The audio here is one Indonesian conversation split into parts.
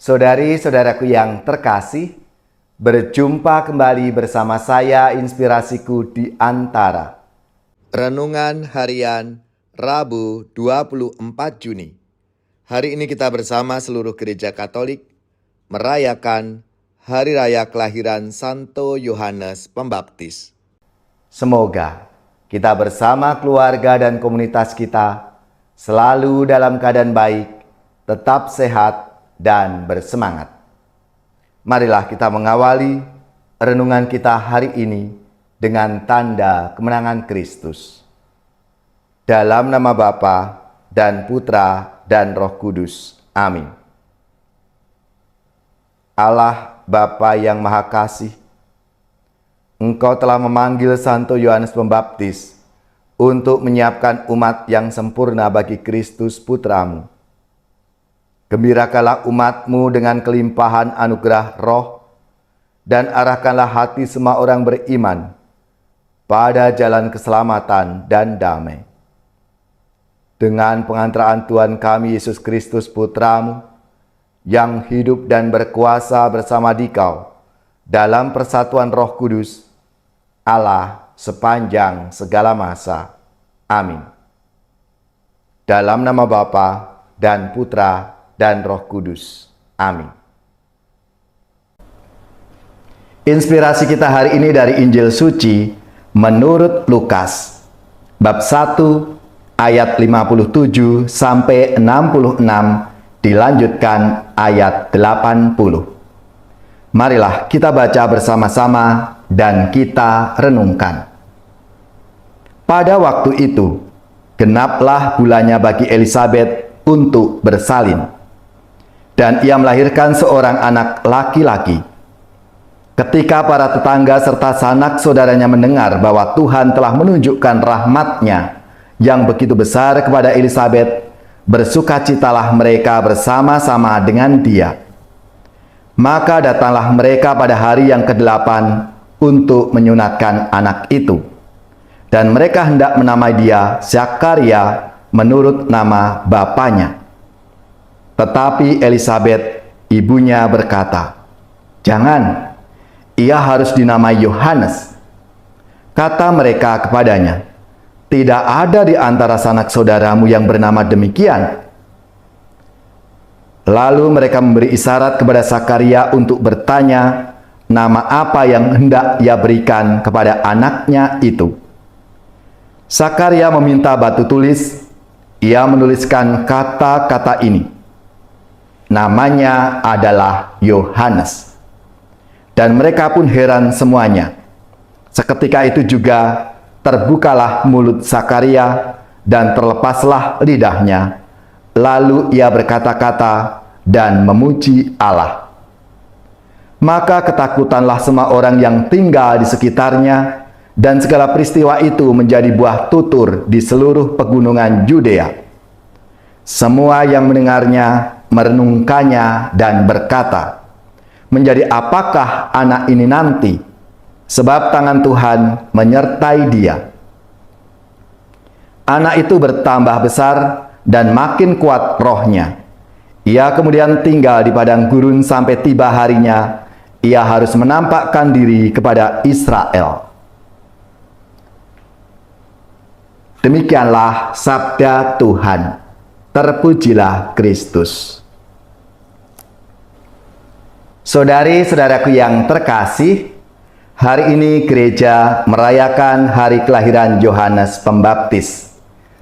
Saudari-saudaraku yang terkasih, berjumpa kembali bersama saya Inspirasiku di Antara. Renungan Harian Rabu 24 Juni. Hari ini kita bersama seluruh gereja Katolik merayakan Hari Raya Kelahiran Santo Yohanes Pembaptis. Semoga kita bersama keluarga dan komunitas kita selalu dalam keadaan baik, tetap sehat, dan bersemangat. Marilah kita mengawali renungan kita hari ini dengan tanda kemenangan Kristus. Dalam nama Bapa dan Putra dan Roh Kudus. Amin. Allah Bapa yang Maha Kasih, Engkau telah memanggil Santo Yohanes Pembaptis untuk menyiapkan umat yang sempurna bagi Kristus Putramu. Gembirakanlah umat-Mu dengan kelimpahan anugerah roh, dan arahkanlah hati semua orang beriman pada jalan keselamatan dan damai. Dengan pengantaraan Tuhan kami Yesus Kristus Putra-Mu, yang hidup dan berkuasa bersama Dikau dalam persatuan Roh Kudus, Allah sepanjang segala masa. Amin. Dalam nama Bapa dan Putra dan Roh Kudus. Amin. Inspirasi kita hari ini dari Injil Suci menurut Lukas, bab 1 ayat 57 sampai 66, dilanjutkan ayat 80. Marilah kita baca bersama-sama dan kita renungkan. Pada waktu itu, genaplah bulannya bagi Elisabet untuk bersalin, dan ia melahirkan seorang anak laki-laki. Ketika para tetangga serta sanak saudaranya mendengar bahwa Tuhan telah menunjukkan rahmat-Nya yang begitu besar kepada Elisabet, bersukacitalah mereka bersama-sama dengan dia. Maka datanglah mereka pada hari yang ke-8 untuk menyunatkan anak itu. Dan mereka hendak menamai dia Zakaria menurut nama bapaknya. Tetapi Elisabet, ibunya, berkata, "Jangan, ia harus dinamai Yohanes." Kata mereka kepadanya, "Tidak ada di antara sanak saudaramu yang bernama demikian." Lalu mereka memberi isyarat kepada Zakaria untuk bertanya nama apa yang hendak ia berikan kepada anaknya itu. Zakaria meminta batu tulis. Ia menuliskan kata-kata ini. Namanya adalah Yohanes. Dan mereka pun heran semuanya. Seketika itu juga terbukalah mulut Zakaria dan terlepaslah lidahnya. Lalu ia berkata-kata dan memuji Allah. Maka ketakutanlah semua orang yang tinggal di sekitarnya, dan segala peristiwa itu menjadi buah tutur di seluruh pegunungan Yudea. Semua yang mendengarnya merenungkannya dan berkata, "Menjadi apakah anak ini nanti? Sebab tangan Tuhan menyertai dia." Anak itu bertambah besar dan makin kuat rohnya. Ia kemudian tinggal di padang gurun sampai tiba harinya ia harus menampakkan diri kepada Israel. Demikianlah sabda Tuhan. Terpujilah Kristus. Saudari-saudaraku yang terkasih, hari ini gereja merayakan hari kelahiran Yohanes Pembaptis.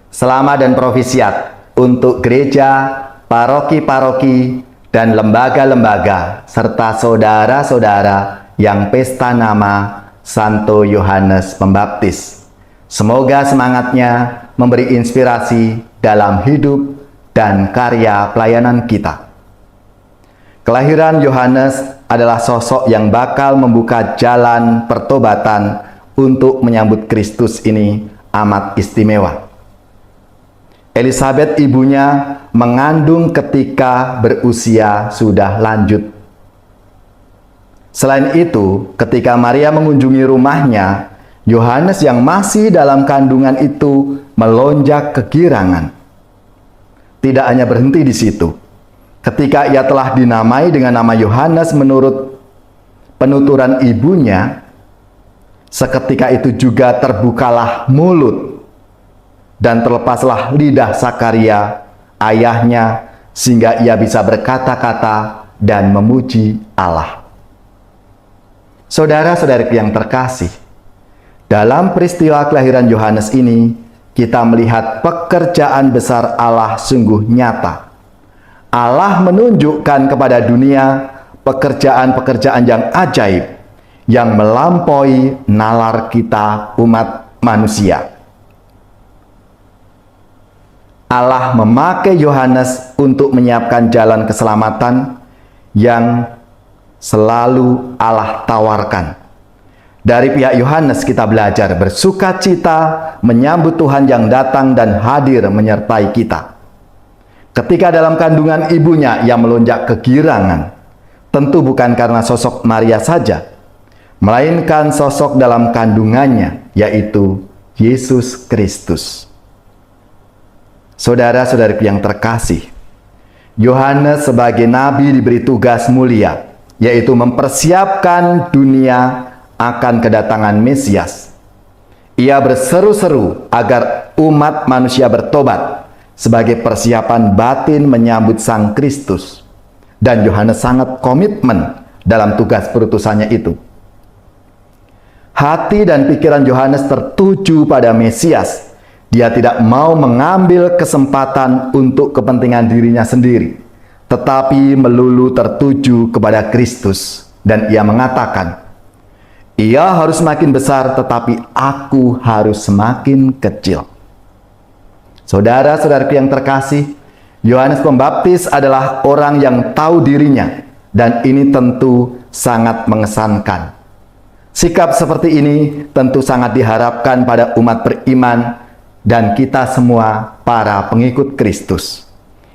Selamat dan profisiat untuk gereja, paroki-paroki, dan lembaga-lembaga, serta saudara-saudara yang pesta nama Santo Yohanes Pembaptis. Semoga semangatnya memberi inspirasi dalam hidup dan karya pelayanan kita. Kelahiran Yohanes adalah sosok yang bakal membuka jalan pertobatan untuk menyambut Kristus ini amat istimewa. Elisabet ibunya mengandung ketika berusia sudah lanjut. Selain itu, ketika Maria mengunjungi rumahnya, Yohanes yang masih dalam kandungan itu melonjak kegirangan. Tidak hanya berhenti di situ, ketika ia telah dinamai dengan nama Yohanes menurut penuturan ibunya, seketika itu juga terbukalah mulut dan terlepaslah lidah Sakaria, ayahnya, sehingga ia bisa berkata-kata dan memuji Allah. Saudara-saudariku yang terkasih, dalam peristiwa kelahiran Yohanes ini, kita melihat pekerjaan besar Allah sungguh nyata. Allah menunjukkan kepada dunia pekerjaan-pekerjaan yang ajaib, yang melampaui nalar kita umat manusia. Allah memakai Yohanes untuk menyiapkan jalan keselamatan yang selalu Allah tawarkan. Dari pihak Yohanes kita belajar bersukacita menyambut Tuhan yang datang dan hadir menyertai kita. Ketika dalam kandungan ibunya ia melonjak kegirangan, tentu bukan karena sosok Maria saja, melainkan sosok dalam kandungannya, yaitu Yesus Kristus. Saudara-saudariku yang terkasih, Yohanes sebagai nabi diberi tugas mulia, yaitu mempersiapkan dunia akan kedatangan Mesias. Ia berseru-seru agar umat manusia bertobat sebagai persiapan batin menyambut Sang Kristus. Dan Yohanes sangat komitmen dalam tugas perutusannya itu. Hati dan pikiran Yohanes tertuju pada Mesias. Dia tidak mau mengambil kesempatan untuk kepentingan dirinya sendiri, tetapi melulu tertuju kepada Kristus. Dan ia mengatakan, ia harus semakin besar, tetapi aku harus semakin kecil. Saudara-saudaraku yang terkasih, Yohanes Pembaptis adalah orang yang tahu dirinya, dan ini tentu sangat mengesankan. Sikap seperti ini tentu sangat diharapkan pada umat beriman dan kita semua para pengikut Kristus.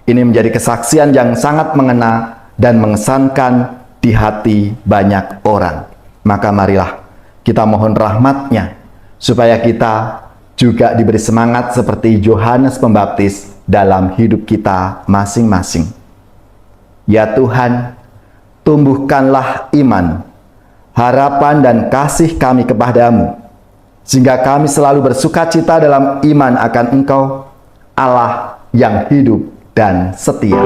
Ini menjadi kesaksian yang sangat mengena dan mengesankan di hati banyak orang. Maka marilah kita mohon rahmat-Nya, supaya kita juga diberi semangat seperti Yohanes Pembaptis dalam hidup kita masing-masing. Ya Tuhan, tumbuhkanlah iman, harapan dan kasih kami kepadamu, sehingga kami selalu bersukacita dalam iman akan Engkau, Allah yang hidup dan setia.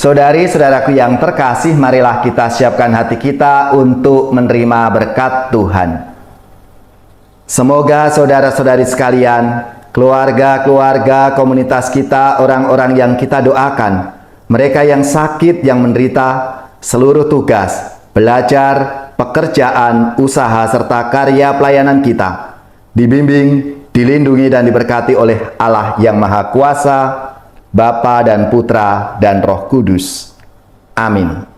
Saudari-saudaraku yang terkasih, marilah kita siapkan hati kita untuk menerima berkat Tuhan. Semoga saudara-saudari sekalian, keluarga-keluarga komunitas kita, orang-orang yang kita doakan, mereka yang sakit, yang menderita, seluruh tugas, belajar, pekerjaan, usaha, serta karya pelayanan kita, dibimbing, dilindungi, dan diberkati oleh Allah yang Maha Kuasa, Bapa dan Putra dan Roh Kudus. Amin.